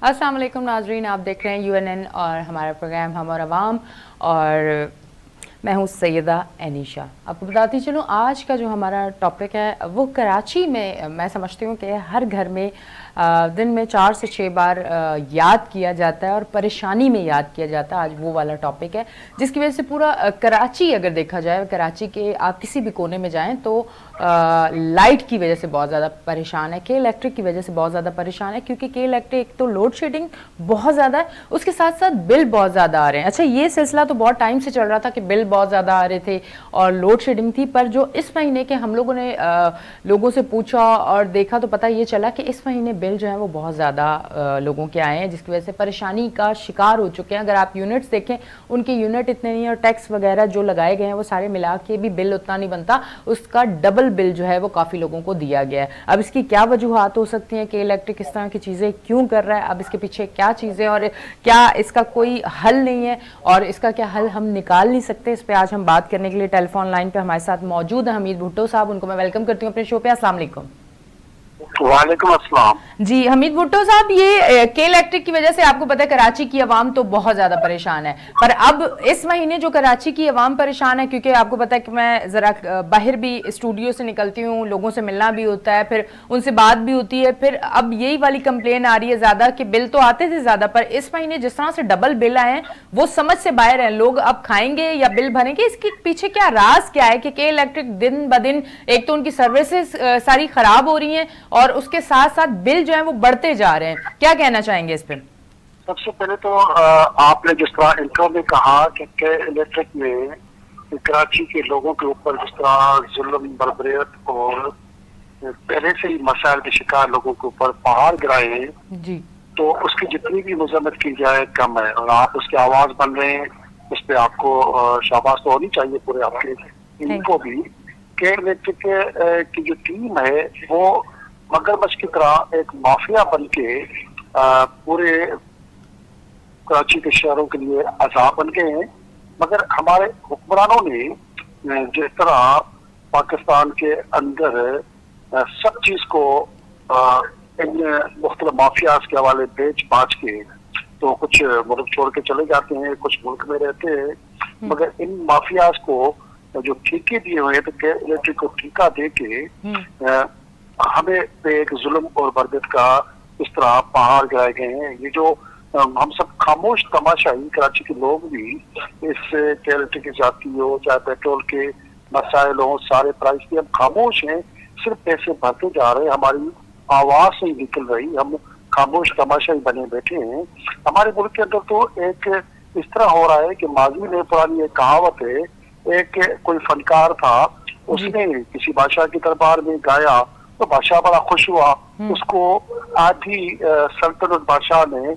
अस्सलाम वालेकुम नाजरीन, आप देख रहे हैं यूएनएन और हमारा प्रोग्राम हम और अवाम, और मैं हूँ सैयदा एनीशा। आपको बताती चलूँ, आज का जो हमारा टॉपिक है वो कराची में मैं समझती हूँ कि हर घर में दिन में 4 से 6 बार याद किया जाता है और परेशानी में याद किया जाता है। आज वो वाला टॉपिक है जिसकी वजह से पूरा कराची, अगर देखा जाए कराची के आप किसी भी कोने में जाएं तो लाइट की वजह से बहुत ज़्यादा परेशान है, के इलेक्ट्रिक की वजह से बहुत ज़्यादा परेशान है, क्योंकि के इलेक्ट्रिक एक तो लोड शेडिंग बहुत ज़्यादा है, उसके साथ साथ बिल बहुत ज़्यादा आ रहे हैं। अच्छा, ये सिलसिला तो बहुत टाइम से चल रहा था कि बिल बहुत ज़्यादा आ रहे थे और लोड शेडिंग थी, पर जो इस महीने के हम लोगों ने लोगों से पूछा और देखा तो पता ये चला कि इस महीने बिल जो है वो बहुत ज़्यादा लोगों के आए हैं, जिसकी वजह से परेशानी का शिकार हो चुके हैं। अगर आप यूनिट्स देखें, उनके यूनिट इतने नहीं, और टैक्स वगैरह जो लगाए गए हैं वो सारे मिला के भी बिल उतना नहीं बनता, उसका डबल बिल जो है वो काफ़ी लोगों को दिया गया है। अब इसकी क्या वजूहात हो सकती हैं कि इलेक्ट्रिक इस तरह की चीज़ें क्यों कर रहा है, अब इसके पीछे क्या चीज़ें और क्या इसका कोई हल नहीं है और इसका क्या हल हम निकाल नहीं सकते, इस पर आज हम बात करने के लिए टेलीफोन लाइन पे हमारे साथ मौजूद है हमीद भुट्टो साहब। उनको मैं वेलकम करती हूँ अपने शो पे। अस्सलाम वालेकुम। वालेकुम अस्सलाम। जी हमीद भुट्टो साहब, ये के इलेक्ट्रिक की वजह से आपको पता है कराची की आवाम तो बहुत ज्यादा परेशान है, पर अब इस महीने जो कराची की आवाम परेशान है, क्योंकि आपको पता है कि मैं जरा बाहर भी स्टूडियो से निकलती हूँ, लोगों से मिलना भी होता है, फिर उनसे बात भी होती है, फिर अब यही वाली कंप्लेन आ रही है ज्यादा कि बिल तो आते थे ज्यादा, पर इस महीने जिस तरह से डबल बिल आए हैं वो समझ से बाहर है। लोग अब खाएंगे या बिल भरेंगे, इसके पीछे क्या राज क्या है कि के इलेक्ट्रिक दिन ब दिन एक तो उनकी सर्विसेज सारी खराब हो रही हैं और उसके साथ साथ बिल जो है वो बढ़ते जा रहे हैं। क्या कहना चाहेंगे इस पर? सबसे पहले तो आपने जिस तरह इंट्रो में कहा कि इलेक्ट्रिक में कराची के लोगों के ऊपर जिस तरह जुल्म, बर्बरियत और पहले से ही मसाइल के शिकार लोगों के ऊपर पहाड़ गिराए हैं जी, तो उसकी जितनी भी मजम्मत की जाए कम है, और आप उसकी आवाज बन रहे हैं, उस पर आपको शाबाश तो होनी चाहिए पूरे आपके इनको भी। के इलेक्ट्रिक की जो टीम है वो मगरमच्छ की तरह एक माफिया बन के पूरे कराची के शहरों के लिए अजाब बन गए हैं। मगर हमारे हुक्मरानों ने जिस तरह पाकिस्तान के अंदर सब चीज को इन मुख्तलिफ माफियाज के हवाले बेच बाच के तो कुछ मुल्क छोड़ के चले जाते हैं, कुछ मुल्क में रहते हैं, मगर इन माफियाज को जो ठेके दिए हुए हैं तो इलेक्ट्रिक को ठेका दे के हमें पे एक जुल्म और बर्दत का इस तरह पहाड़ गिराए गए हैं। ये जो हम सब खामोश तमाशाई कराची के लोग भी इस इलेक्ट्रिक की जाती हो चाहे पेट्रोल के मसाइल हो, सारे प्राइस पे हम खामोश हैं, सिर्फ पैसे भरते जा रहे हैं, हमारी आवाज नहीं निकल रही, हम खामोश तमाशाई बने बैठे हैं। हमारे मुल्क के अंदर तो एक इस तरह हो रहा है कि माजी में पुरानी एक कहावत है, एक कोई फनकार था, उसने किसी बादशाह के दरबार में गाया तो बादशाह बड़ा खुश हुआ, उसको आधी सल्तनत बादशाह ने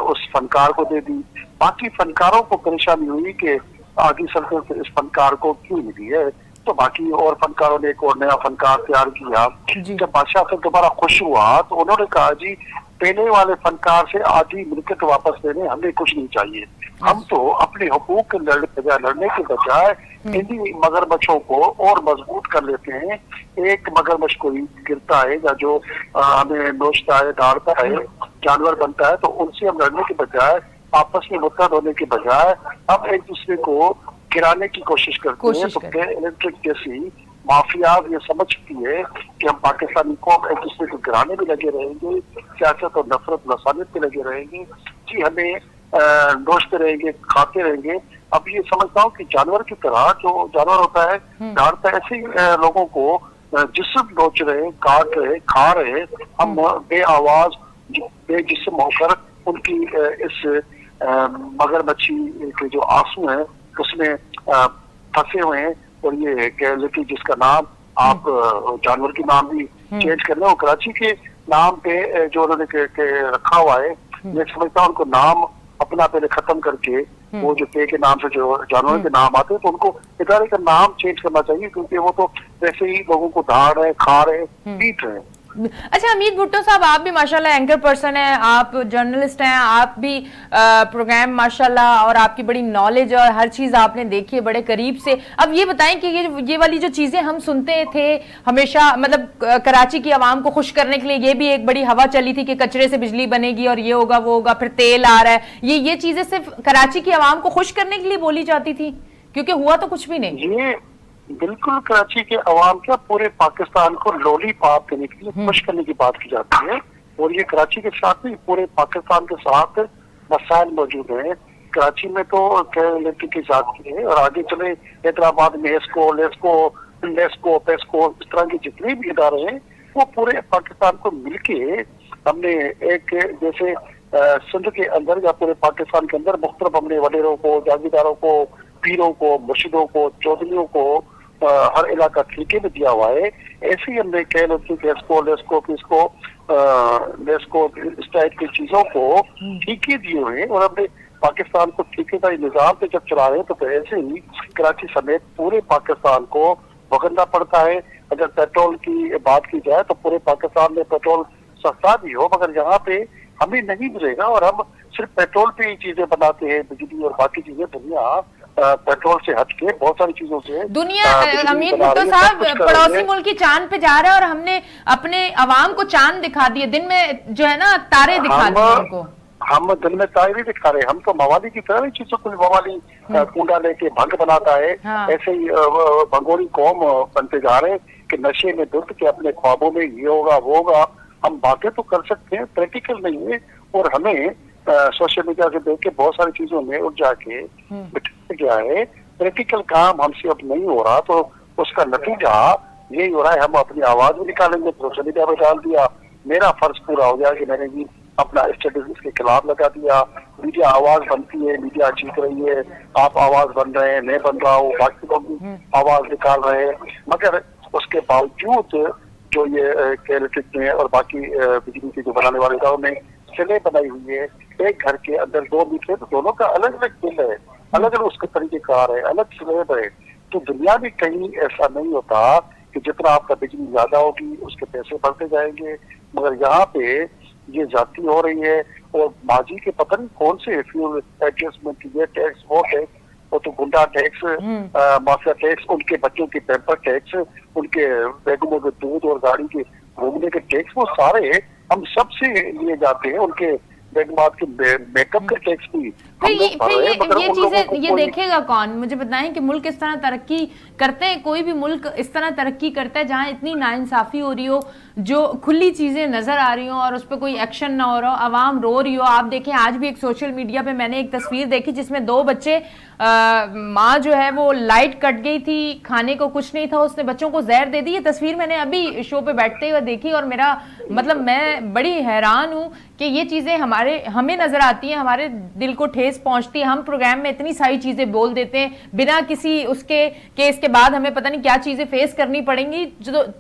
उस फनकार को दे दी। बाकी फनकारों को परेशानी हुई कि आधी सल्तनत इस फनकार को क्यों नहीं दी है, तो बाकी और फनकारों ने एक और नया फनकार तैयार किया। जब बादशाह फिर दोबारा खुश हुआ तो उन्होंने कहा जी पहले वाले फनकार से आधी मिल्कियत वापस लेने हमें कुछ नहीं चाहिए, हम तो अपने हुकूक लड़ने के बजाय इन्हीं मगरमच्छों को और मजबूत कर लेते हैं। एक मगरमच्छ कोई गिरता है या जो हमें नोचता है, डालता है, जानवर बनता है, तो उनसे हम लड़ने के बजाय, आपस में मुत्तहद होने के बजाय हम एक दूसरे को गिराने की कोशिश करते हैं। तो इलेक्ट्रिक जैसी माफिया ये समझ चुकी है कि हम पाकिस्तानी कौम एक दूसरे को गिराने भी लगे रहेंगे, सियासत और नफरत लसानियत पे लगे रहेंगे, जी हमें नोचते रहेंगे, खाते रहेंगे। अब ये समझता हूँ कि जानवर की तरह जो जानवर होता है डालता है, ऐसे ही लोगों को जिस्म नोच रहे, काट रहे, खा रहे, हम बे आवाज बेजिस्म होकर उनकी इस मगरमच्छी के जो आंसू हैं उसमें फंसे हुए हैं। और ये कि जिसका नाम आप जानवर के नाम भी चेंज कर रहे हो, कराची के नाम पे जो उन्होंने रखा हुआ है, मैं समझता हूँ उनको नाम अपना पहले खत्म करके वो जो पे के नाम से जो जानवर के नाम आते हैं तो उनको इदारे का नाम चेंज करना चाहिए, क्योंकि वो तो वैसे ही लोगों को धाड़ रहे, खा रहे, पीट रहे हैं। अच्छा अमित भुट्टो साहब, आप भी माशाल्लाह एंकर पर्सन हैं, आप जर्नलिस्ट हैं, आप भी प्रोग्राम माशाल्लाह, और आपकी बड़ी नॉलेज और हर चीज आपने देखी है बड़े करीब से। अब ये बताएं कि ये वाली जो चीजें हम सुनते थे हमेशा, मतलब कराची की आवाम को खुश करने के लिए ये भी एक बड़ी हवा चली थी कि कचरे से बिजली बनेगी और ये होगा वो होगा, फिर तेल आ रहा है, ये चीजें सिर्फ कराची की आवाम को खुश करने के लिए बोली जाती थी, क्योंकि हुआ तो कुछ भी नहीं। ये बिल्कुल कराची के अवाम क्या पूरे पाकिस्तान को लॉलीपॉप देने के लिए खुश करने की बात की जाती है, और ये कराची के साथ नहीं पूरे पाकिस्तान के साथ मसाइल मौजूद हैं। कराची में तो इलेक्ट्रिक की जाती है, और आगे चले हैदराबाद में एस्को, लेस्को, पेस्को, इस तरह के जितने भी इदारे हैं वो पूरे पाकिस्तान को मिलके हमने एक जैसे सिंध के अंदर या पूरे पाकिस्तान के अंदर मुख्तलिफ हमने वडेरों को, जागीरदारों को, पीरों को, मुर्शिदों को, चौधरियों को हर इलाका ठेके में दिया हुआ है। ऐसे ही हमने कह लो कि लेस्को इस टाइप की चीजों को ठेके दिए हुए हैं, और हमने पाकिस्तान को ठेकेदारी निजाम पे जब चला रहे हैं तो ऐसे ही कराची समेत पूरे पाकिस्तान को भुगतना पड़ता है। अगर पेट्रोल की बात की जाए तो पूरे पाकिस्तान में पेट्रोल सस्ता भी हो, मगर यहाँ पे हमें नहीं मिलेगा, और हम सिर्फ पेट्रोल पे ही चीजें बनाते हैं, बिजली और बाकी चीजें। दुनिया पेट्रोल से हटके बहुत सारी चीजों से दुनिया अमित भुट्टो साहब पड़ोसी मुल्क की चांद पे जा रहा है, और हमने अपने अवाम को चांद दिखा दिए, दिन में जो है ना तारे दिखा दिए उनको। हम दिन में तारे नहीं दिखा रहे, हम तो मवाली की तरह चीजों को, मवाली कूड़ा लेके भंग बनाता है, ऐसे ही भंगोरी कौम बनते जा रहे हैं कि नशे में धुत के अपने ख्वाबों में ये होगा वो होगा। हम बातें तो कर सकते हैं, प्रैक्टिकल नहीं है, और हमें सोशल मीडिया से देख के बहुत सारी चीजों में उठ जाके बिठा गया है। प्रैक्टिकल काम हमसे अब नहीं हो रहा, तो उसका नतीजा यही हो रहा है, हम अपनी आवाज भी निकालेंगे, सोशल मीडिया पर डाल दिया, मेरा फर्ज पूरा हो गया कि मैंने भी अपना स्टेटस इसके खिलाफ लगा दिया। मीडिया आवाज बनती है, मीडिया जीत रही है, आप आवाज बन रहे हैं, मैं बन रहा हूँ, बाकी लोग भी आवाज निकाल रहे हैं, मगर उसके बावजूद जो ये इलेक्ट्रिक में और बाकी बिजली की जो बनाने वाले इदारों ने सिलें बनाई हुई है, एक घर के अंदर 2 मीटर तो दोनों का अलग अलग बिल है, अलग अलग उसके तरीकेकार है, अलग स्लैब है। तो दुनिया में कहीं ऐसा नहीं होता कि जितना आपका बिजली ज्यादा होगी उसके पैसे बढ़ते जाएंगे, मगर यहाँ पे ये जाती हो रही है। और माजी के पता नहीं कौन से फ्यूल एडजस्टमेंट, ये टैक्स वो टैक्स, वो तो गुंडा टैक्स, माफिया टैक्स, उनके बच्चों के पेपर टैक्स, उनके बेगमों के दूध और गाड़ी के घूमने के टैक्स, वो सारे हम सबसे लिए जाते हैं। उनके बेगमात के मेकअप के टैक्स भी ये चीजें ये देखेगा कौन? मुझे बताएं कि मुल्क इस तरह तरक्की करते हैं, कोई भी मुल्क इस तरह तरक्की करता है जहां इतनी नाइंसाफी हो रही हो, जो खुली चीजें नजर आ रही हो और उस पर कोई एक्शन ना हो रहा हो, आवाम रो रही हो। आप देखें आज भी एक सोशल मीडिया पे मैंने एक तस्वीर देखी जिसमें 2 बच्चे, माँ जो है वो लाइट कट गई थी, खाने को कुछ नहीं था, उसने बच्चों को जहर दे दी। ये तस्वीर मैंने अभी शो पे बैठते हुए देखी, और मेरा मतलब मैं बड़ी हैरान हूँ कि ये चीजें हमें नजर आती हैं, हमारे दिल को ठेस पहुंचती है। हम प्रोग्राम में इतनी सारी चीजें बोल देते हैं बिना किसी उसके केस के बाद हमें पता नहीं क्या चीजें फेस करनी पड़ेंगी।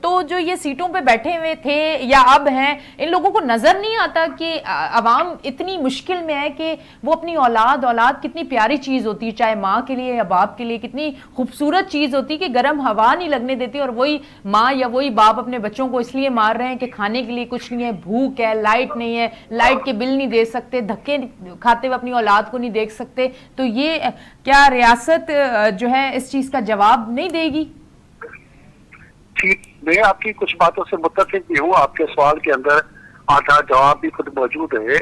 तो जो ये सीटों पे बैठे हुए थे या अब हैं, इन लोगों को नजर नहीं आता कि अवाम इतनी मुश्किल में है कि वो अपनी औलाद कितनी प्यारी चीज होती है, चाहे माँ के लिए या बाप के लिए, कितनी खूबसूरत चीज होती है कि गर्म हवा नहीं लगने देती, और वही माँ या वही बाप अपने बच्चों को इसलिए मार रहे हैं कि खाने के लिए कुछ नहीं है, भूख है, लाइट नहीं है, लाइट के बिल नहीं दे सकते, धक्के खाते हुए अपनी औलाद को नहीं देख सकते। तो ये क्या रियासत जो है इस चीज का जवाब नहीं देगी? ठीक, मैं आपकी कुछ बातों से मुत्तफिक भी हूँ, आपके सवाल के अंदर आधा जवाब भी खुद मौजूद है।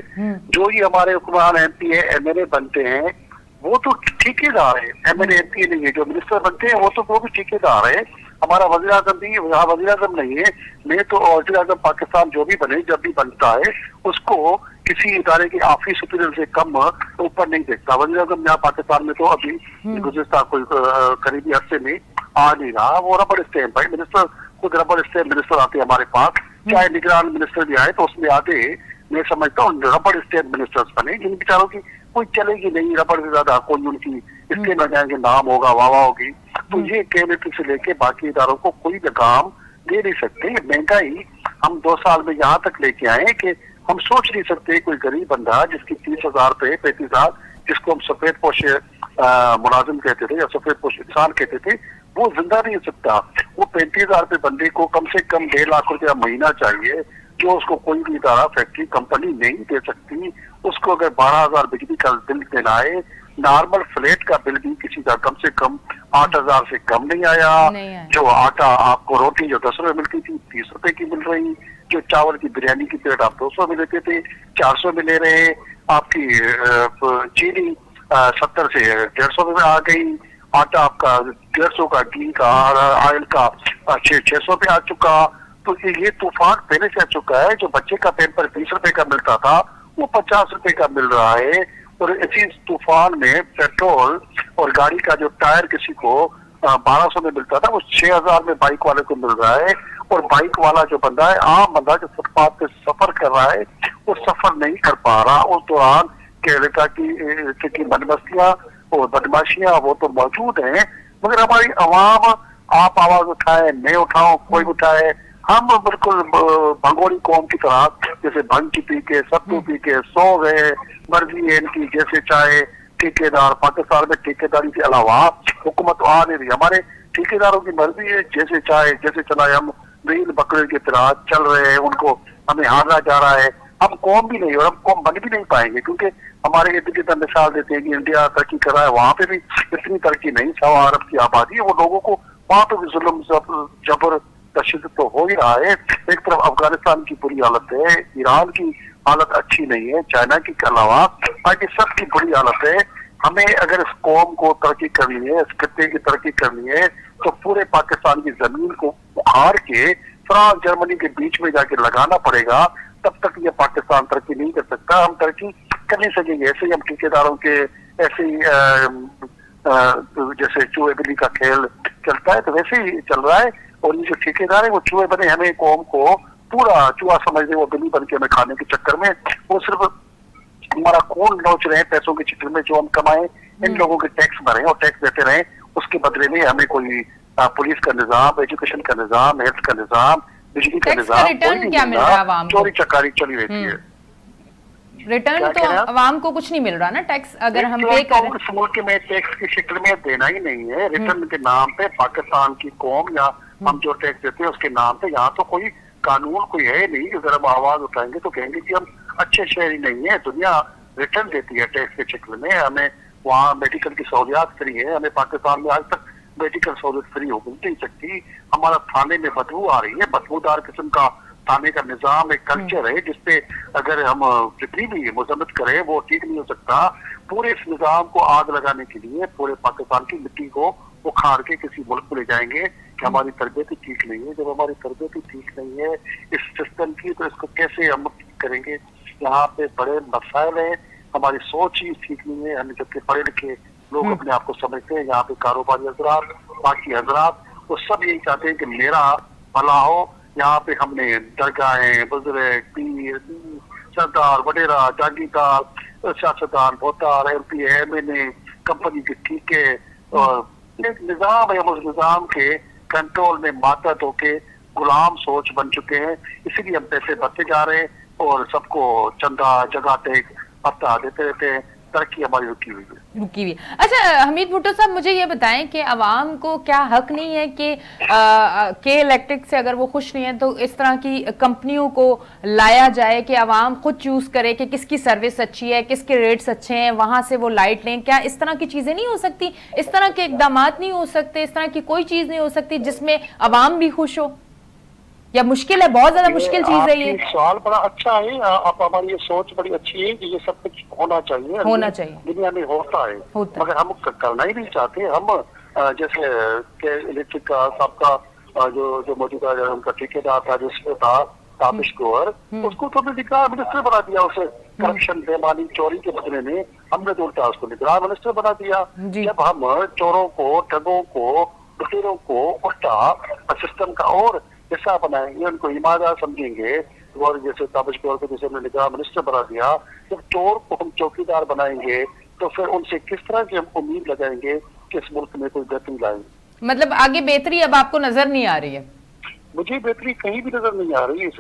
जो ये हमारे हुक्मरान MP है, MLA बनते हैं, वो तो ठेकेदार है, MLA MP नहीं है। जो मिनिस्टर बनते हैं वो भी ठेकेदार है। हमारा वज़ीर आज़म भी यहाँ वज़ीर आज़म नहीं है। मैं तो वज़ीर आज़म पाकिस्तान जो भी बने, जब भी बनता है उसको किसी इदारे के ऑफिस सुपीरियर से कम ऊपर नहीं देखता। वज़ीर आज़म यहाँ पाकिस्तान में तो अभी गुज़िश्ता कोई करीबी हफ्ते में आ नहीं रहा, वो रबड़ स्टैम्प है। मिनिस्टर खुद रबड़ स्टैम्प मिनिस्टर आते हैं हमारे पास, चाहे निगरान मिनिस्टर भी आए तो उसमें आते, मैं समझता हूँ रबड़ स्टैम्प मिनिस्टर्स बने, जिन बेचारों की कोई चलेगी नहीं, रबड़ से ज्यादा कोई उनकी इसके न जाएंगे, नाम होगा, वाह होगी। तो ये कैबिनेट से लेके बाकी इदारों को कोई भी काम दे नहीं सकते। महंगाई हम 2 साल में यहाँ तक लेके आए कि हम सोच नहीं सकते कोई गरीब बंदा जिसकी 30,000 पे 35,000, जिसको हम सफेद पोश मुलाजिम कहते थे या सफेद पोश इंसान कहते थे, वो जिंदा नहीं हो सकता। वो 35,000 रुपये बंदे को कम से कम 1.5 लाख रुपया महीना चाहिए, जो उसको कोई भी इदारा, फैक्ट्री, कंपनी नहीं दे सकती। उसको अगर 12,000 बिजली का बिल देना है, नॉर्मल फ्लैट का बिल भी किसी का कम से कम 8,000 से कम नहीं आया। जो आटा आपको रोटी जो 10 रुपए मिलती थी 30 रुपए की मिल रही, जो चावल की बिरयानी की प्लेट आप 200 में लेते थे 400 में ले रहे। आपकी चीनी 70 से 150 में आ गई। आटा आपका 150 का, घी का, ऑयल का 600 पे आ चुका। तो ये तूफान पहले से आ चुका है। जो बच्चे का पेपर 20 रुपए का मिलता था वो 50 रुपए का मिल रहा है। और इसी तूफान में पेट्रोल और गाड़ी का जो टायर किसी को 1200 में मिलता था वो 6,000 में बाइक वाले को मिल रहा है। और बाइक वाला जो बंदा है, आम बंदा जो फुटपाथ पे सफर कर रहा है, वो सफर नहीं कर पा रहा। उस दौरान केरला की मनमस्तियां और बदमाशियां वो तो मौजूद हैं, मगर हमारी आवाम, आप आवाज उठाए नहीं उठाओ, कोई उठाए, हम बिल्कुल भंगोड़ी कौम की तरह जैसे भंग पी के, सत्तू पी के सो गए। मर्जी है इनकी, जैसे चाहे ठेकेदार। पाकिस्तान में ठेकेदारी के अलावा हुकूमत आ नहीं रही। हमारे ठेकेदारों की मर्जी है, जैसे चाहे जैसे चलाए। हम रेल बकरे की तरह चल रहे हैं, उनको हमें हारना जा रहा है। हम कौम भी नहीं, और हम कौम बन भी नहीं पाएंगे, क्योंकि हमारे इर्द गिर्द मिसाल देते हैं कि इंडिया तरक्की कर रहा है, वहां पे भी इतनी तरक्की नहीं। 100 अरब की आबादी है, वो लोगों को वहां पे भी जुल्म जबर तशद्दुद तो हो ही रहा है। एक तरफ अफगानिस्तान की बुरी हालत है, ईरान की हालत अच्छी नहीं है, चाइना की के अलावा बाकी सबकी बुरी हालत है। हमें अगर इस कौम को तरक्की करनी है, इस खित्ते की तरक्की करनी है, तो पूरे पाकिस्तान की जमीन को उखाड़ के फ्रांस जर्मनी के बीच में जाके लगाना पड़ेगा। तब तक ये पाकिस्तान तरक्की नहीं कर सकता। हम तरक्की कर नहीं सकेंगे। ऐसे ही हम ठेकेदारों के ऐसे ही जैसे चूहे बिल्ली का खेल चलता है, तो वैसे ही चल रहा है। और ये जो ठेकेदार है वो चूहे बने, हमें कौम को पूरा चूहा समझते, वो बिल्ली बन के हमें खाने के चक्कर में वो सिर्फ हमारा खून नोच रहे हैं पैसों के चक्कर में। जो हम कमाए इन लोगों के टैक्स भरे और टैक्स देते रहे, उसके बदले में हमें कोई पुलिस का निजाम, एजुकेशन का निजाम, हेल्थ का निजाम, बिजली का निजाम, रिटर्न क्या मिल रहा है आवाम को? चोरी चकारी चली रहती है। रिटर्न तो आवाम को कुछ नहीं मिल रहा ना, टैक्स अगर हम पे करें। इस मुल्क में टैक्स की शक्ल में देना ही नहीं है। रिटर्न के नाम पे पाकिस्तान की कौम या हम जो टैक्स देते हैं उसके नाम पे, यहाँ तो कोई कानून कोई है नहीं। अगर हम आवाज उठाएंगे तो कहेंगे कि हम अच्छे शहरी नहीं है। दुनिया रिटर्न देती है टैक्स के शक्ल में। हमें वहाँ मेडिकल की सहूलियात फ्री है। हमें पाकिस्तान में आज तक मेडिकल सहूलियत फ्री हो नहीं सकती। हमारा थाने में बदबू आ रही है, बदबूदार किस्म का थाने का निजाम, एक कल्चर है जिसपे अगर हम जितनी भी मजम्मत करें वो ठीक नहीं हो सकता। पूरे इस निजाम को आग लगाने के लिए पूरे पाकिस्तान की मिट्टी को उखाड़ के किसी मुल्क को ले जाएंगे कि हमारी तरबियत ही ठीक नहीं है। जब हमारी तरबियत ही ठीक नहीं है इस सिस्टम की, तो इसको कैसे हम करेंगे? यहाँ पे बड़े मसाइल है, हमारी सोच ही ठीक नहीं है। हमें जबकि पढ़े लिखे लोग अपने आप को समझते हैं, यहाँ पे कारोबारी हजरात, बाकी हजरात, वो सब यही चाहते हैं कि मेरा भला हो। यहाँ पे हमने दरगाहें, बुजुर्ग, पीर, सरदार, वडेरा, जागीरदार, सियासतदान, भोतार, MP, MNA, कंपनी के ठीके और एक निजाम है। उस निजाम के कंट्रोल में मातहत होके गुलाम सोच बन चुके हैं। इसीलिए हम पैसे बढ़ते जा रहे हैं और सबको चंदा जगाते हफ्ता देते रहते हैं। तरक्की हमारी रुकी हुई है। अच्छा हमीद भुट्टो साहब, मुझे ये बताएं कि आवाम को क्या हक नहीं है कि के इलेक्ट्रिक से अगर वो खुश नहीं है तो इस तरह की कंपनियों को लाया जाए कि आवाम खुद चूज करे कि किसकी सर्विस अच्छी है, किसके रेट्स अच्छे हैं, वहां से वो लाइट लें? क्या इस तरह की चीजें नहीं हो सकती? इस तरह के इकदाम नहीं हो सकते? इस तरह की कोई चीज नहीं हो सकती जिसमें आवाम भी खुश हो? या मुश्किल है? बहुत ज्यादा मुश्किल चीज है ये। सवाल बड़ा अच्छा है। आप हमारी ये सोच बड़ी अच्छी है कि ये सब कुछ होना चाहिए, दुनिया में होता है, मगर हम करना ही नहीं चाहते। हम जैसे इलेक्ट्रिक का सबका जो मौजूदा उनका ठेकेदार था, जिसमें था ताबिश गोहर, उसको तो निगरान मिनिस्टर बना दिया। उसे करप्शन, बेमानी, चोरी के बदले में हमने तो उल्टा उसको निगरान मिनिस्टर बना दिया। जब हम चोरों को, ठगों को, लुटेरों को उल्टा सिस्टम का और हिस्सा बनाएंगे, उनको ईमानदार समझेंगे, और जैसे ताबिश गोहर को जैसे हमने निगरान मिनिस्टर बना दिया, जब चोर को हम चौकीदार बनाएंगे तो फिर उनसे किस तरह की हम उम्मीद लगाएंगे कि इस मुल्क में कोई बेहतरी लाएंगे? मतलब आगे बेहतरी अब आपको नजर नहीं आ रही है? मुझे बेहतरी कहीं भी नजर नहीं आ रही इस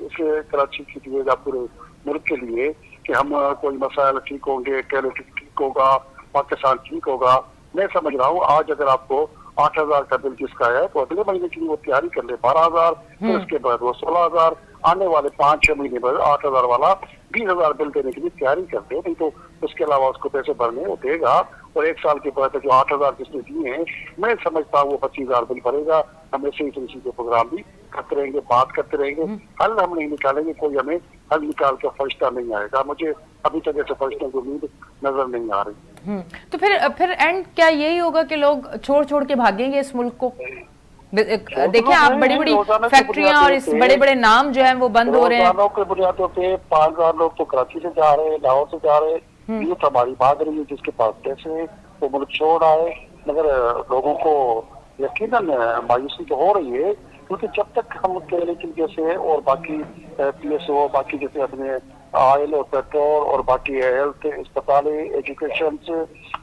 कराची की लिए या पूरे मुल्क के लिए कि हम कोई मसाइल ठीक होंगे, टेरिटरी ठीक होगा, पाकिस्तान ठीक होगा। मैं समझ रहा हूँ आज अगर आपको 8,000 का बिल जिसका है तो अगले महीने के लिए वो तैयारी कर ले 12,000, फिर उसके बाद वो 16,000, आने वाले 5-6 महीने बाद 8,000 वाला 20,000 बिल देने के लिए तैयारी कर दे, नहीं तो उसके अलावा उसको पैसे भरने वो देगा। और 1 साल के बाद जो 8,000 जिसने दिए हैं, मैं समझता हूँ वो 25,000 बिल भरेगा। हम ऐसे ही के प्रोग्राम भी करते रहेंगे, बात करते रहेंगे, हल हम नहीं निकालेंगे, कोई हमें हल निकाल कर फरिश्ता नहीं आएगा। मुझे अभी तक ऐसे फरिश्तों की उम्मीद नजर नहीं आ रही। तो फिर एंड क्या यही होगा कि लोग छोड़ छोड़ के भागेंगे इस मुल्क को? देखिए आप बड़ी बड़ी फैक्ट्रियां और इस बड़े बड़े नाम जो है वो बंद हो रहे हैं। रोजाना के बुनियादों पे 5,000 लोग तो कराची से जा रहे हैं, लाहौर से जा रहे हैं, यूथ हमारी भाग रही है, जिसके पास पैसे है वो मुल्क छोड़ आए। मगर लोगों को यकीनन मायूसी तो हो रही है, क्योंकि जब तक हम केमिकल जैसे और बाकी PSO, बाकी जैसे अपने ऑयल और पेट्रोल और बाकी हेल्थ, अस्पताल, एजुकेशन,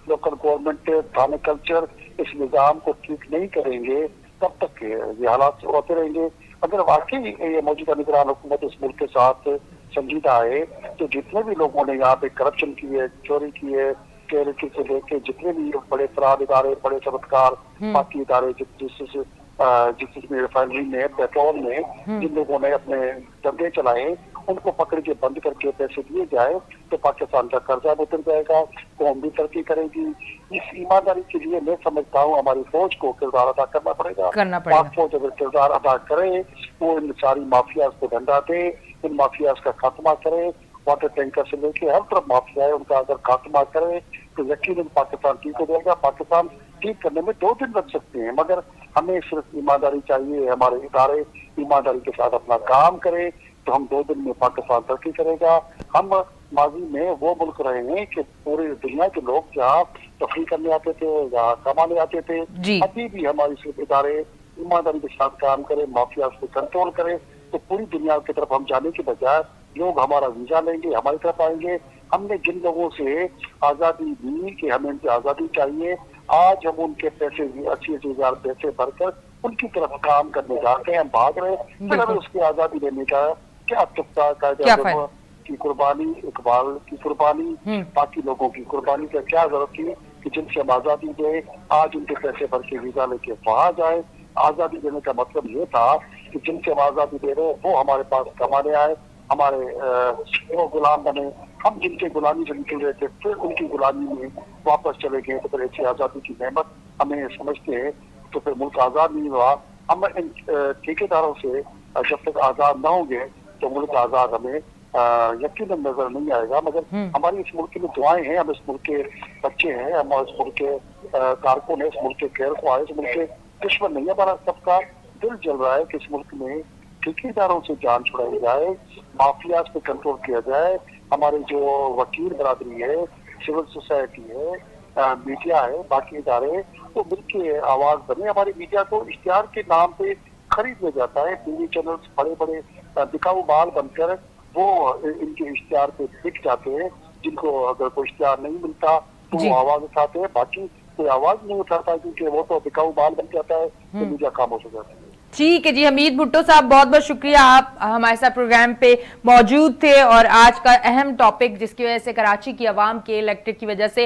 लोकल गवर्नमेंट, थाने कल्चर, इस निज़ाम को ठीक नहीं करेंगे तब तक ये हालात होते रहेंगे। अगर वाकई ये मौजूदा निगरान हुकूमत इस मुल्क के साथ संजीदा है तो जितने भी लोगों ने यहाँ पे करप्शन की है, चोरी की है, केमिकल से लेके जितने भी बड़े अपराध इदारे, बड़े चमत्कार बाकी इदारे जिसमें रिफाइनरी में, पेट्रोल में जिन लोगों ने अपने धंधे चलाए, उनको पकड़ के बंद करके पैसे दिए जाए तो पाकिस्तान का कर्जा उतर जाएगा, कौम भी तरक्की करेगी। इस ईमानदारी के लिए मैं समझता हूँ हमारी फौज को किरदार अदा करना पड़ेगा। पाक फौज अगर किरदार अदा करे, वो इन सारी माफियाज को डंडा दे, इन माफियाज का खात्मा करे, वाटर टैंकर से लेके हर तरफ माफिया है उनका अगर खात्मा करे तो यकीनन पाकिस्तान ठीक हो जाएगा। पाकिस्तान ठीक करने में 2 दिन लग सकते हैं, मगर हमें सिर्फ ईमानदारी चाहिए। हमारे इदारे ईमानदारी के साथ अपना काम करें तो हम 2 दिन में पाकिस्तान तरक्की करेगा। हम माजी में वो मुल्क रहे हैं कि पूरी दुनिया के लोग जहाँ तफरी करने आते थे, जहाँ कमाने आते थे, अभी भी हमारी सिर्फ इदारे ईमानदारी के साथ काम करें, माफिया को कंट्रोल करें तो पूरी दुनिया की तरफ हम जाने के बजाय लोग हमारा वीजा लेंगे, हमारी तरफ आएंगे। हमने जिन लोगों से आजादी दी कि हमें उनकी आजादी चाहिए, आज हम उनके पैसे 80,000 पैसे भरकर उनकी तरफ काम करने जाते हैं, हम भाग रहे हैं। फिर हमें उसकी आजादी लेने का क्या तुक्का की कुर्बानी, इकबाल की कुर्बानी, बाकी लोगों की कुर्बानी का क्या जरूरत थी कि जिनसे हम आजादी दे, आज उनके पैसे भर के वीजा लेके वहां जाए। आजादी देने का मतलब ये था कि जिनसे हम आजादी दे रहे हैं वो हमारे पास कमाने आए, हमारे वो गुलाम बने। हम जिनके गुलामी से निकल रहे थे फिर उनकी गुलामी में वापस चले गए, तो फिर ऐसी आजादी की नेमत हमें समझते हैं तो फिर मुल्क आजाद नहीं हुआ। हम इन ठेकेदारों से जब तक आजाद न होंगे तो मुल्क आजाद हमें यकीनन नजर नहीं आएगा। मगर हमारी इस मुल्क में दुआएं हैं, हम इस मुल्क के बच्चे हैं, हम इस मुल्क के कारकुन है, इस मुल्क के खैर ख्वाह, इस मुल्क के दुश्मन नहीं है। हमारा सबका दिल जल रहा है कि इस मुल्क में ठेकेदारों से जान छुड़ाई जाए, माफियाज पे कंट्रोल किया जाए। हमारे जो वकील बरादरी है, सिविल सोसाइटी है, मीडिया है, बाकी इदारे तो मिलकर आवाज बने। हमारी मीडिया को इश्तिहार के नाम पे खरीद लिया जाता है। टीवी चैनल्स बड़े बड़े बिकाऊ माल बनकर वो इनके इश्तिहार पे बिक जाते हैं। जिनको अगर कोई इश्तिहार नहीं मिलता तो वो आवाज उठाते हैं, बाकी कोई आवाज नहीं उठाता क्योंकि वो तो बिकाऊ माल बन जाता है तो मीडिया खामोश हो जाती है। ठीक है जी, हमीद भुट्टो साहब बहुत बहुत शुक्रिया, आप हमारे साथ प्रोग्राम पे मौजूद थे और आज का अहम टॉपिक जिसकी वजह से कराची की आवाम के इलेक्ट्रिक की वजह से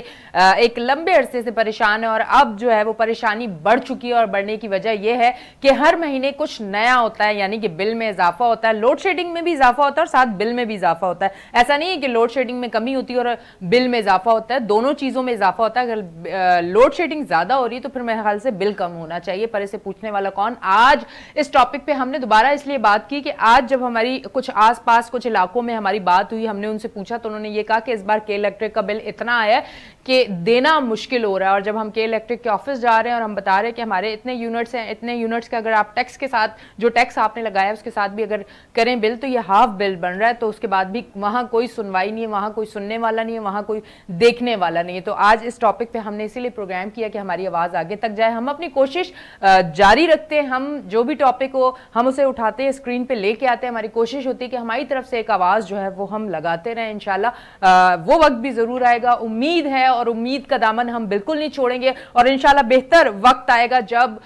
एक लंबे अरसे से परेशान है और अब जो है वो परेशानी बढ़ चुकी है। और बढ़ने की वजह यह है कि हर महीने कुछ नया होता है, यानी कि बिल में इजाफा होता है, लोड शेडिंग में भी इजाफा होता है और साथ बिल में भी इजाफा होता है। ऐसा नहीं है कि लोड शेडिंग में कमी होती है और बिल में इजाफा होता है, दोनों चीजों में इजाफा होता है। अगर लोड शेडिंग ज्यादा हो रही है तो फिर मेरे ख्याल से बिल कम होना चाहिए, पर इसे पूछने वाला कौन। आज इस टॉपिक पे हमने दोबारा इसलिए बात की कि आज जब हमारी कुछ आसपास कुछ इलाकों में हमारी बात हुई, हमने उनसे पूछा तो उन्होंने ये कहा कि इस बार के इलेक्ट्रिक का बिल इतना आया है कि देना मुश्किल हो रहा है। और जब हम के इलेक्ट्रिक के ऑफिस जा रहे हैं और हम बता रहे हैं कि हमारे इतने यूनिट्स हैं, इतने यूनिट्स का अगर आप टैक्स के साथ जो टैक्स आपने लगाया उसके साथ भी अगर करें बिल तो ये हाफ बिल बन रहा है, तो उसके बाद भी वहां कोई सुनवाई नहीं है, वहां कोई सुनने वाला नहीं है, वहां कोई देखने वाला नहीं है। तो आज इस टॉपिक पे हमने इसीलिए प्रोग्राम किया कि हमारी आवाज आगे तक जाए। हम अपनी कोशिश जारी रखते हैं, हम जो भी टॉपिक हो हम उसे उठाते हैं, स्क्रीन पे लेके आते हैं। हमारी कोशिश होती है कि हमारी तरफ से एक आवाज़ जो है वो हम लगाते रहें। इंशाल्लाह वो वक्त भी ज़रूर आएगा, उम्मीद है, और उम्मीद का दामन हम बिल्कुल नहीं छोड़ेंगे। और इंशाल्लाह बेहतर वक्त आएगा जब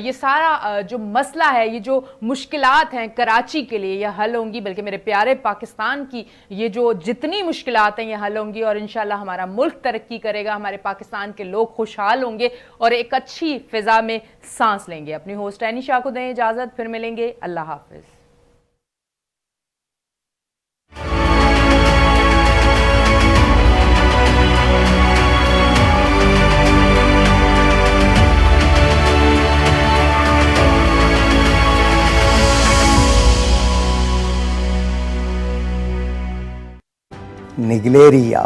ये सारा जो मसला है, ये जो मुश्किलात हैं कराची के लिए, ये हल होंगी, बल्कि मेरे प्यारे पाकिस्तान की ये जो जितनी मुश्किलात हैं ये हल होंगी, और इंशाल्लाह हमारा मुल्क तरक्की करेगा, हमारे पाकिस्तान के लोग खुशहाल होंगे और एक अच्छी फिजा में सांस लेंगे। अपनी होस्ट एनिशा को दें इजाज़त, फिर मिलेंगे। अल्लाह हाफिज़। निगलेरिया